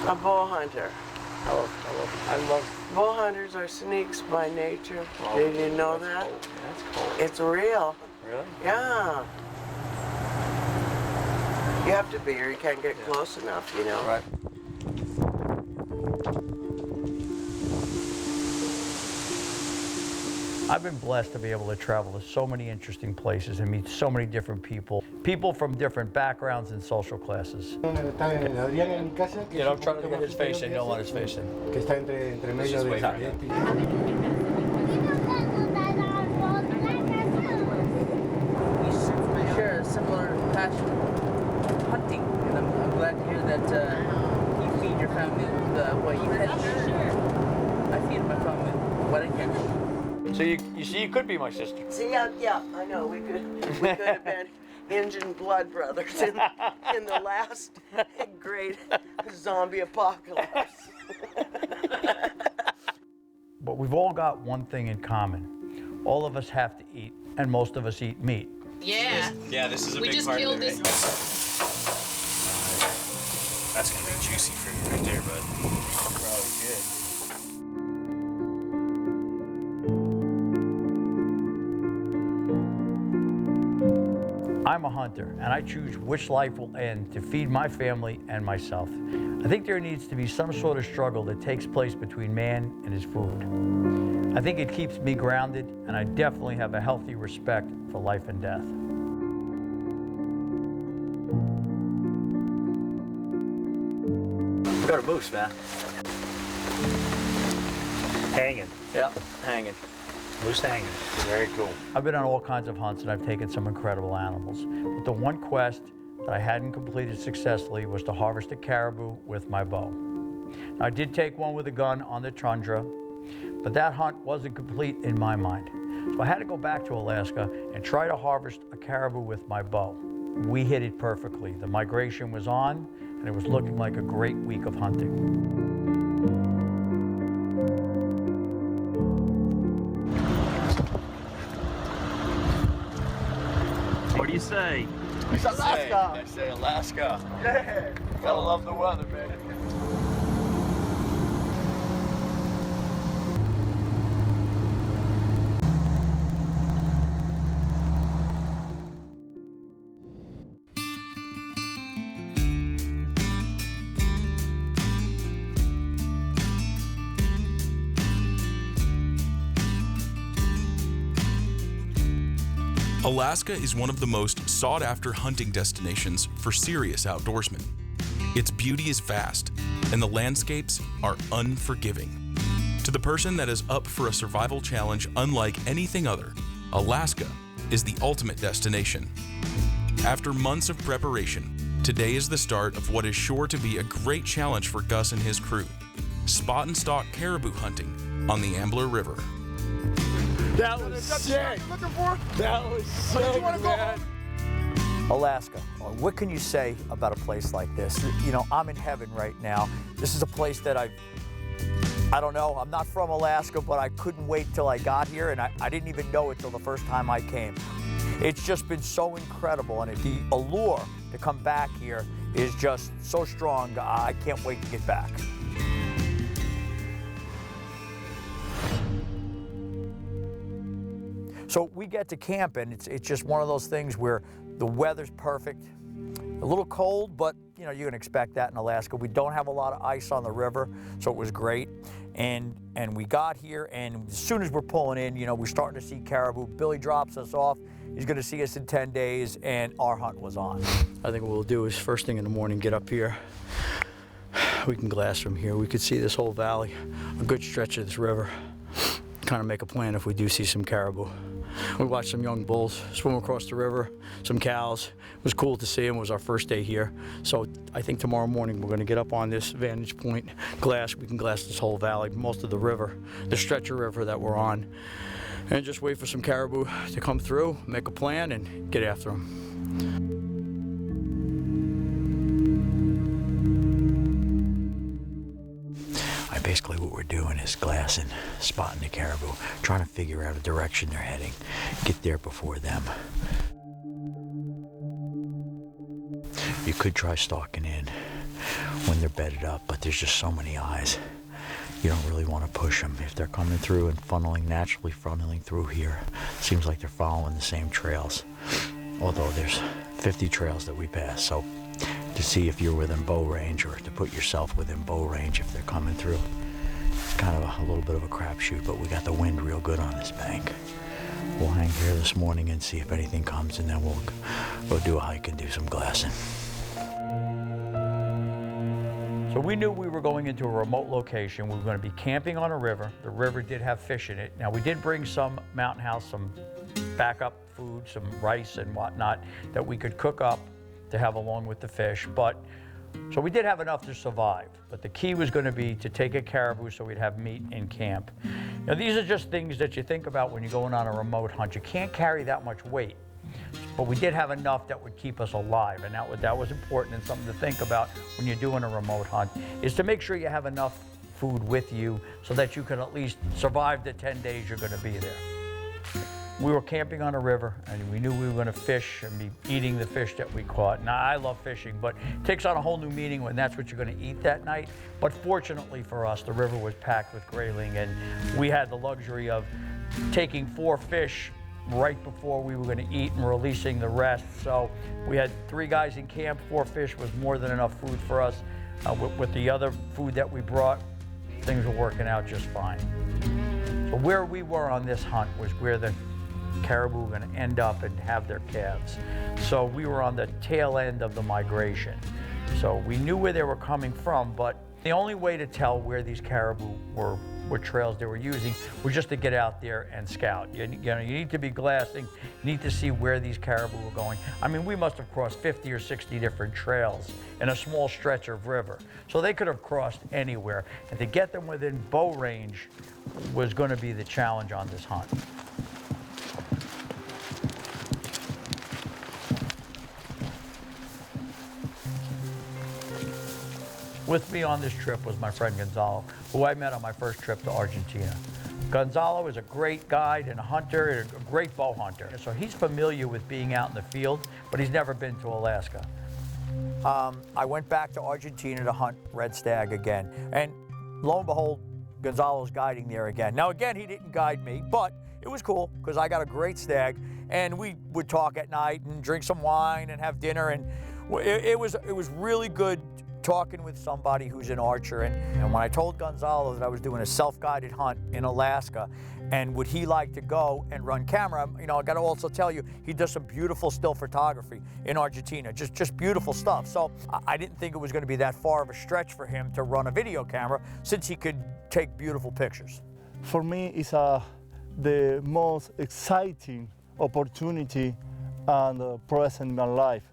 A bull hunter. I love Bull hunters are sneaks by nature. Oh, Did you know that? cold. That's cold. It's real. Really? Yeah. You have to be or you can't get close enough, you know? Right. I've been blessed to be able to travel to so many interesting places and meet so many different people. People from different backgrounds and social classes. Yeah, I'm trying to get his face in. You don't want his face in. Que está entre medio de We share a similar passion of hunting, and I'm glad to hear that you feed your family with what you catch. I feed my family with what I catch. So you see, you could be my sister. See, yeah, I know. We could have been Injun blood brothers in the last great zombie apocalypse. But we've all got one thing in common. All of us have to eat, and most of us eat meat. Yeah. Yeah, this is a We big just part killed of it. this. That's gonna be juicy for you right there, bud. Probably good. I'm a hunter, and I choose which life will end to feed my family and myself. I think there needs to be some sort of struggle that takes place between man and his food. I think it keeps me grounded, and I definitely have a healthy respect for life and death. We got a moose, man. Hanging. Yep, hanging. Moose hanging. Very cool. I've been on all kinds of hunts, and I've taken some incredible animals. But the one quest that I hadn't completed successfully was to harvest a caribou with my bow. Now, I did take one with a gun on the tundra, but that hunt wasn't complete in my mind. So I had to go back to Alaska and try to harvest a caribou with my bow. We hit it perfectly. The migration was on, and it was looking like a great week of hunting. What do you say? It's Alaska. I say Alaska. Yeah. Gotta love the weather, man. Alaska is one of the most sought-after hunting destinations for serious outdoorsmen. Its beauty is vast, and the landscapes are unforgiving. To the person that is up for a survival challenge unlike anything other, Alaska is the ultimate destination. After months of preparation, today is the start of what is sure to be a great challenge for Gus and his crew: spot and stalk caribou hunting on the Ambler River. That was sick. Looking for? That was so good, man. Alaska. What can you say about a place like this? You know, I'm in heaven right now. This is a place that I don't know, I'm not from Alaska, but I couldn't wait till I got here, and I didn't even know it till the first time I came. It's just been so incredible, and the allure to come back here is just so strong. I can't wait to get back. So we get to camp, and it's just one of those things where the weather's perfect. A little cold, but you know, you can expect that in Alaska. We don't have a lot of ice on the river, so it was great. And we got here, and as soon as we're pulling in, you know, we're starting to see caribou. Billy drops us off. He's gonna see us in 10 days, and our hunt was on. I think what we'll do is first thing in the morning, get up here. We can glass from here. We could see this whole valley, a good stretch of this river. Kind of make a plan if we do see some caribou. We watched some young bulls swim across the river, some cows. It was cool to see them. It was our first day here. So I think tomorrow morning we're going to get up on this vantage point, we can glass this whole valley, most of the river, the stretch of river that we're on, and just wait for some caribou to come through, make a plan, and get after them. Basically what we're doing is glassing, spotting the caribou, trying to figure out a direction they're heading, get there before them. You could try stalking in. when they're bedded up, but there's just so many eyes. You don't really want to push them. If they're coming through and naturally funneling through here, seems like they're following the same trails. Although there's 50 trails that we pass, so to see if you're within bow range or to put yourself within bow range if they're coming through, it's kind of a little bit of a crapshoot, but we got the wind real good on this bank. We'll hang here this morning and see if anything comes, and then we'll go do a hike and do some glassing. So we knew we were going into a remote location. We were going to be camping on a river. The river did have fish in it. Now we did bring some Mountain House, some backup food, some rice and whatnot that we could cook up to have along with the fish. So we did have enough to survive. But the key was going to be to take a caribou so we'd have meat in camp. Now these are just things that you think about when you're going on a remote hunt. You can't carry that much weight. But we did have enough that would keep us alive, and that was important and something to think about when you're doing a remote hunt, is to make sure you have enough food with you so that you can at least survive the 10 days you're going to be there. We were camping on a river, and we knew we were going to fish and be eating the fish that we caught. Now, I love fishing, but it takes on a whole new meaning when that's what you're going to eat that night. But fortunately for us, the river was packed with grayling, and we had the luxury of taking 4 fish right before we were going to eat and releasing the rest. So we had 3 guys in camp. 4 fish was more than enough food for us. With the other food that we brought, things were working out just fine. So where we were on this hunt was where the caribou were going to end up and have their calves. So we were on the tail end of the migration. So we knew where they were coming from, but the only way to tell where these caribou were, what trails they were using, was just to get out there and scout. You need to be glassing, you need to see where these caribou were going. I mean, we must have crossed 50 or 60 different trails in a small stretch of river. So they could have crossed anywhere. And to get them within bow range was going to be the challenge on this hunt. With me on this trip was my friend Gonzalo, who I met on my first trip to Argentina. Gonzalo is a great guide and a hunter, and a great bow hunter. So he's familiar with being out in the field, but he's never been to Alaska. I went back to Argentina to hunt red stag again. And lo and behold, Gonzalo's guiding there again. Now again, he didn't guide me, but it was cool because I got a great stag, and we would talk at night and drink some wine and have dinner, and it was really good talking with somebody who's an archer. And when I told Gonzalo that I was doing a self-guided hunt in Alaska, and would he like to go and run camera, I got to also tell you, he does some beautiful still photography in Argentina, just beautiful stuff. So I didn't think it was going to be that far of a stretch for him to run a video camera, since he could take beautiful pictures. For me, it's the most exciting opportunity and present in my life.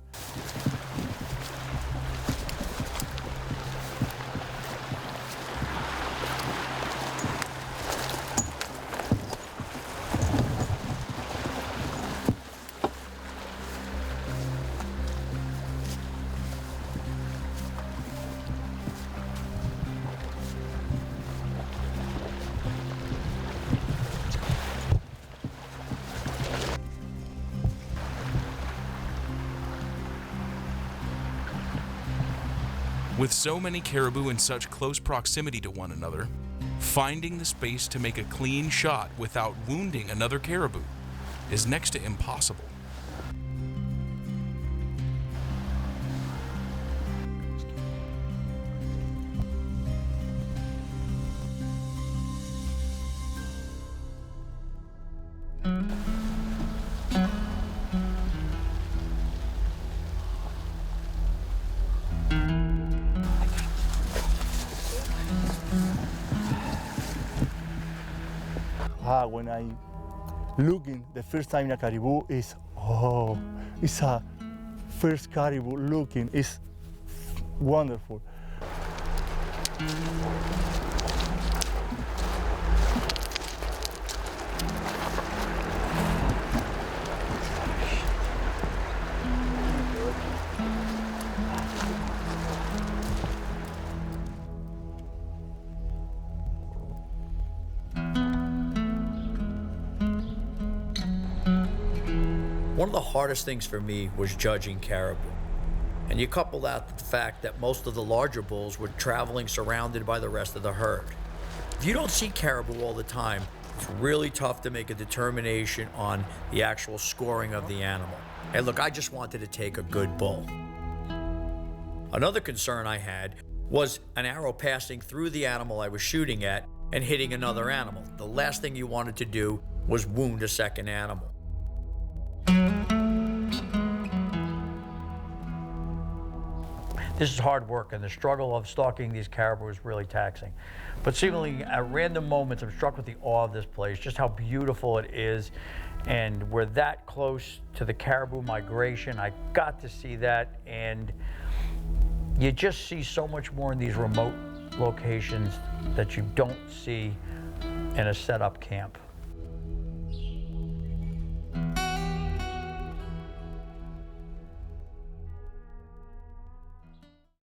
With so many caribou in such close proximity to one another, finding the space to make a clean shot without wounding another caribou is next to impossible. When I looking the first time in a caribou is, it's a first caribou looking, it's wonderful. One of the hardest things for me was judging caribou. And you couple that with the fact that most of the larger bulls were traveling surrounded by the rest of the herd. If you don't see caribou all the time, it's really tough to make a determination on the actual scoring of the animal. And look, I just wanted to take a good bull. Another concern I had was an arrow passing through the animal I was shooting at and hitting another animal. The last thing you wanted to do was wound a second animal. This is hard work, and the struggle of stalking these caribou is really taxing. But seemingly at random moments, I'm struck with the awe of this place, just how beautiful it is. And we're that close to the caribou migration. I got to see that, and you just see so much more in these remote locations that you don't see in a set-up camp.